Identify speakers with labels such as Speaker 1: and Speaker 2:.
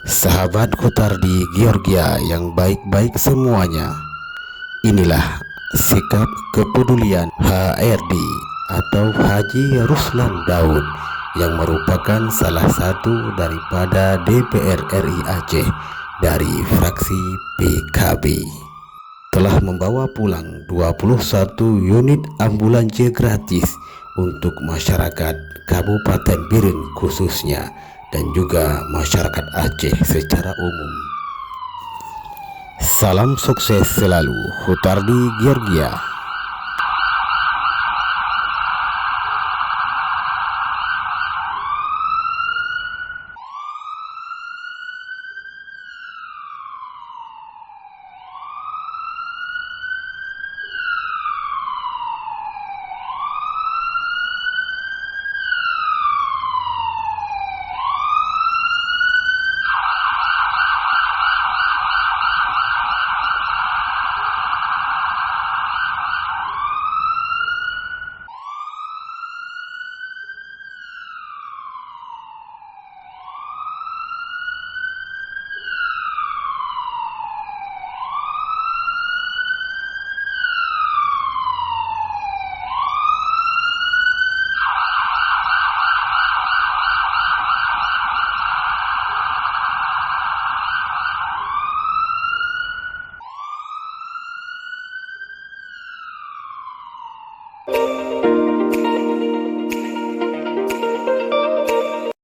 Speaker 1: Sahabat Hutardi Georgia yang baik-baik semuanya, inilah sikap kepedulian HRD atau Haji Ruslan Daud yang merupakan salah satu daripada DPR RI Aceh dari fraksi PKB, telah membawa pulang 21 unit ambulansnya gratis untuk masyarakat Kabupaten Biren khususnya dan juga masyarakat Aceh secara umum. Salam sukses selalu, Hutardi Georgia.